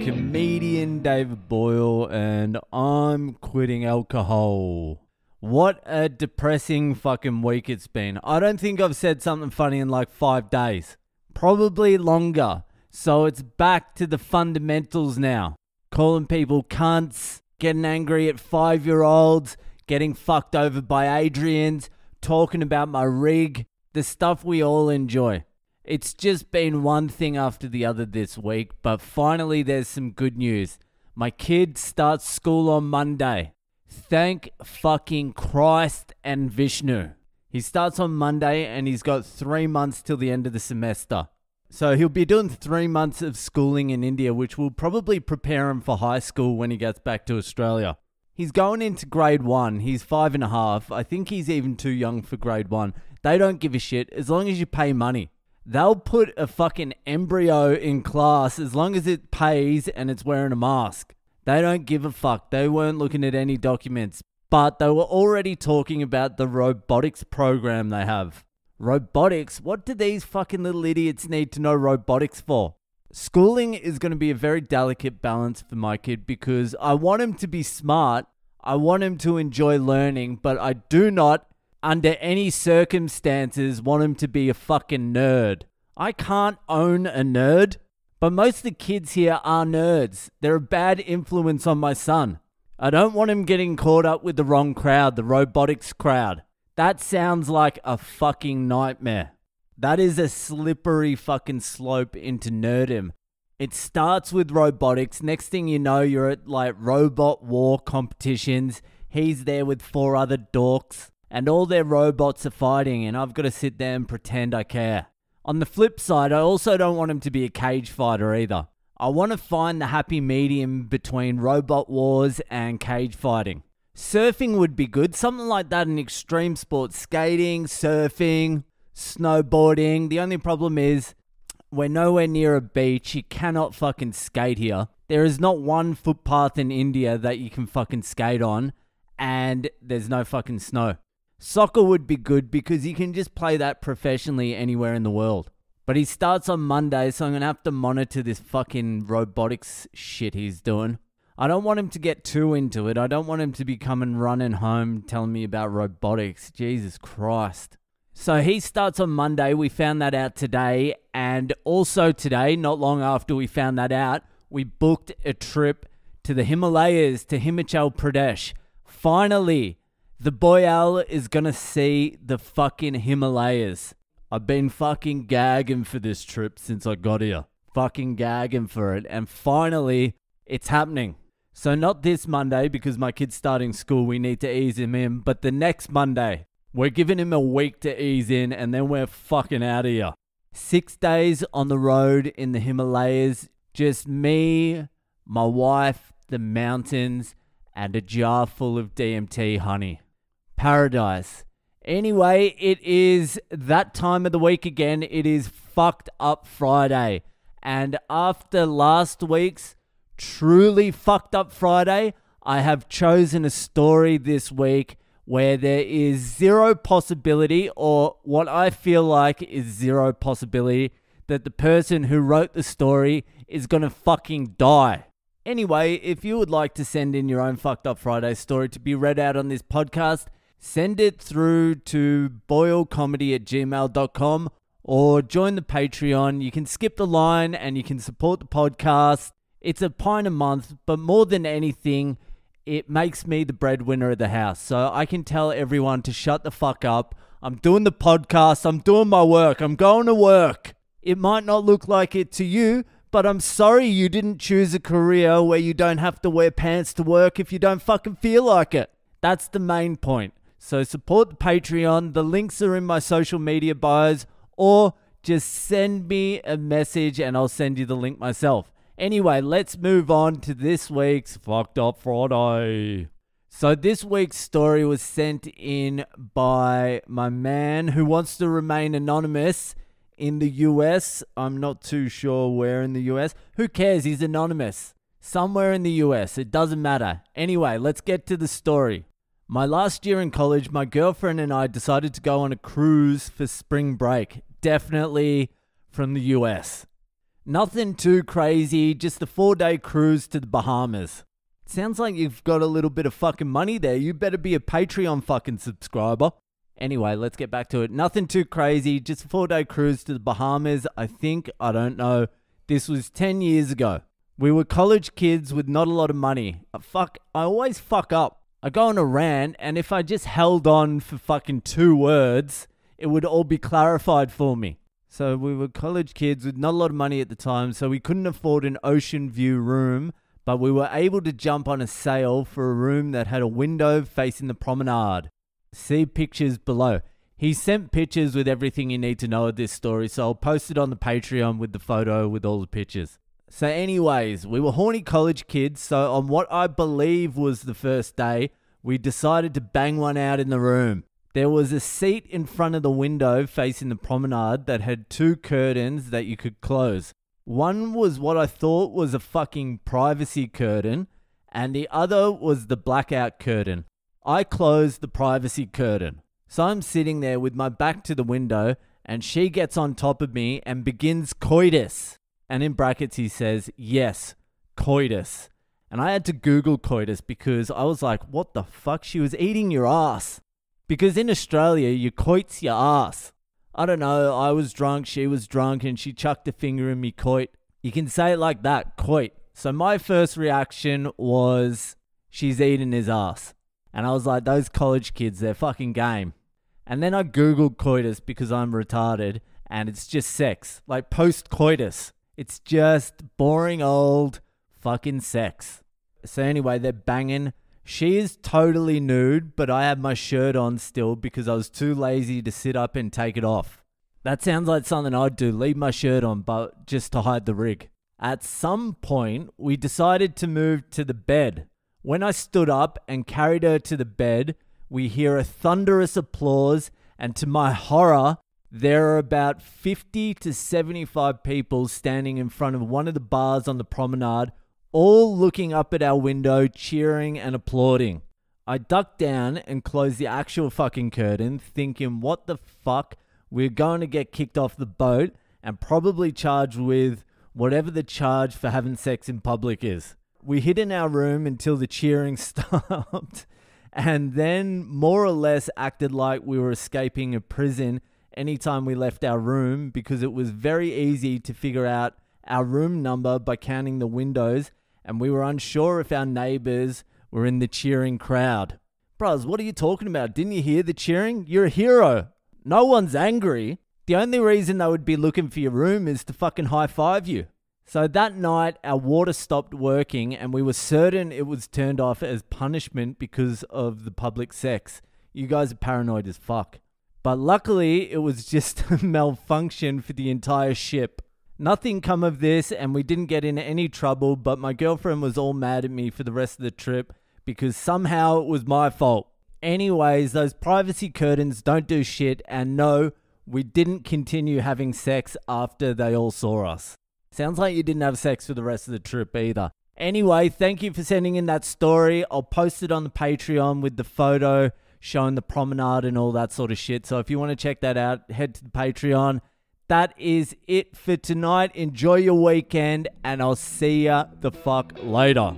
comedian David Boyle, and I'm quitting alcohol. What a depressing fucking week it's been. I don't think I've said something funny in like 5 days. Probably longer. So it's back to the fundamentals now. Calling people cunts, getting angry at 5-year-olds, getting fucked over by Adrians, talking about my rig, the stuff we all enjoy. It's just been one thing after the other this week, but finally there's some good news. My kid starts school on Monday. Thank fucking Christ and Vishnu. He starts on Monday and he's got 3 months till the end of the semester. So he'll be doing 3 months of schooling in India, which will probably prepare him for high school when he gets back to Australia. He's going into grade 1. He's 5.5. I think he's even too young for grade 1. They don't give a shit as long as you pay money. They'll put a fucking embryo in class as long as it pays and it's wearing a mask. They don't give a fuck. They weren't looking at any documents. But they were already talking about the robotics program they have. Robotics? What do these fucking little idiots need to know robotics for? Schooling is going to be a very delicate balance for my kid because I want him to be smart. I want him to enjoy learning, but I do not, under any circumstances, want him to be a fucking nerd. I can't own a nerd, but most of the kids here are nerds. They're a bad influence on my son. I don't want him getting caught up with the wrong crowd, the robotics crowd. That sounds like a fucking nightmare. That is a slippery fucking slope into nerdom. It starts with robotics. Next thing you know, you're at like robot war competitions. He's there with 4 other dorks. And all their robots are fighting, and I've got to sit there and pretend I care. On the flip side, I also don't want him to be a cage fighter either. I want to find the happy medium between robot wars and cage fighting. Surfing would be good, something like that in extreme sports. Skating, surfing, snowboarding. The only problem is, we're nowhere near a beach. You cannot fucking skate here. There is not one footpath in India that you can fucking skate on, and there's no fucking snow. Soccer would be good because you can just play that professionally anywhere in the world. But he starts on Monday, so I'm going to have to monitor this fucking robotics shit he's doing. I don't want him to get too into it. I don't want him to be coming running home telling me about robotics. Jesus Christ. So he starts on Monday. We found that out today. And also today, not long after we found that out, we booked a trip to the Himalayas, to Himachal Pradesh. Finally, the Boyle is gonna see the fucking Himalayas. I've been fucking gagging for this trip since I got here. Fucking gagging for it. And finally, it's happening. So not this Monday because my kid's starting school. We need to ease him in. But the next Monday, we're giving him a week to ease in and then we're fucking out of here. 6 days on the road in the Himalayas. Just me, my wife, the mountains, and a jar full of DMT honey. Paradise. Anyway, it is that time of the week again. It is fucked up Friday. And after last week's truly fucked up Friday, I have chosen a story this week where there is zero possibility, or what I feel like is zero possibility, that the person who wrote the story is gonna fucking die. Anyway, if you would like to send in your own fucked up Friday story to be read out on this podcast, send it through to boylecomedy@gmail.com or join the Patreon. You can skip the line and you can support the podcast. It's £1 a month, but more than anything, it makes me the breadwinner of the house. So I can tell everyone to shut the fuck up. I'm doing the podcast. I'm doing my work. I'm going to work. It might not look like it to you, but I'm sorry you didn't choose a career where you don't have to wear pants to work if you don't fucking feel like it. That's the main point. So support the Patreon. The links are in my social media bios, or just send me a message and I'll send you the link myself. Anyway, let's move on to this week's Fucked Up Friday. So this week's story was sent in by my man who wants to remain anonymous in the US. I'm not too sure where in the US. Who cares? He's anonymous. Somewhere in the US. It doesn't matter. Anyway, let's get to the story. My last year in college, my girlfriend and I decided to go on a cruise for spring break. Definitely from the US. Nothing too crazy, just a 4-day cruise to the Bahamas. Sounds like you've got a little bit of fucking money there. You better be a Patreon fucking subscriber. Anyway, let's get back to it. Nothing too crazy, just a 4-day cruise to the Bahamas. I don't know. This was 10 years ago. We were college kids with not a lot of money. I always fuck up. I go on a rant, and if I just held on for fucking 2 words, it would all be clarified for me. So we were college kids with not a lot of money at the time, so we couldn't afford an ocean view room, but we were able to jump on a sale for a room that had a window facing the promenade. See pictures below. He sent pictures with everything you need to know of this story, so I'll post it on the Patreon with the photo with all the pictures. So anyways, we were horny college kids, so on what I believe was the first day, we decided to bang one out in the room. There was a seat in front of the window facing the promenade that had 2 curtains that you could close. One was what I thought was a fucking privacy curtain, and the other was the blackout curtain. I closed the privacy curtain. So I'm sitting there with my back to the window, and she gets on top of me and begins coitus. And in brackets he says, yes, coitus. And I had to Google coitus because I was like, what the fuck? She was eating your ass. Because in Australia, you coits your ass. I don't know, I was drunk, she was drunk, and she chucked a finger in me coit. You can say it like that, coit. So my first reaction was, she's eating his ass. And I was like, those college kids, they're fucking game. And then I Googled coitus because I'm retarded, and it's just sex. Like post-coitus. It's just boring old fucking sex. So anyway, they're banging. She is totally nude, but I have my shirt on still because I was too lazy to sit up and take it off. That sounds like something I'd do, leave my shirt on, but just to hide the rig. At some point, we decided to move to the bed. When I stood up and carried her to the bed, we hear a thunderous applause, and to my horror, there are about 50 to 75 people standing in front of one of the bars on the promenade, all looking up at our window, cheering and applauding. I ducked down and closed the actual fucking curtain, thinking, what the fuck? We're going to get kicked off the boat and probably charged with whatever the charge for having sex in public is. We hid in our room until the cheering stopped, and then more or less acted like we were escaping a prison anytime we left our room, because it was very easy to figure out our room number by counting the windows, and we were unsure if our neighbors were in the cheering crowd. Bros, what are you talking about? Didn't you hear the cheering? You're a hero. No one's angry. The only reason they would be looking for your room is to fucking high-five you. So that night, our water stopped working, and we were certain it was turned off as punishment because of the public sex. You guys are paranoid as fuck. But luckily, it was just a malfunction for the entire ship. Nothing come of this, and we didn't get in any trouble, but my girlfriend was all mad at me for the rest of the trip because somehow it was my fault. Anyways, those privacy curtains don't do shit, and no, we didn't continue having sex after they all saw us. Sounds like you didn't have sex for the rest of the trip either. Anyway, thank you for sending in that story. I'll post it on the Patreon with the photo showing the promenade and all that sort of shit. So if you want to check that out, head to the Patreon. That is it for tonight. Enjoy your weekend, and I'll see ya the fuck later.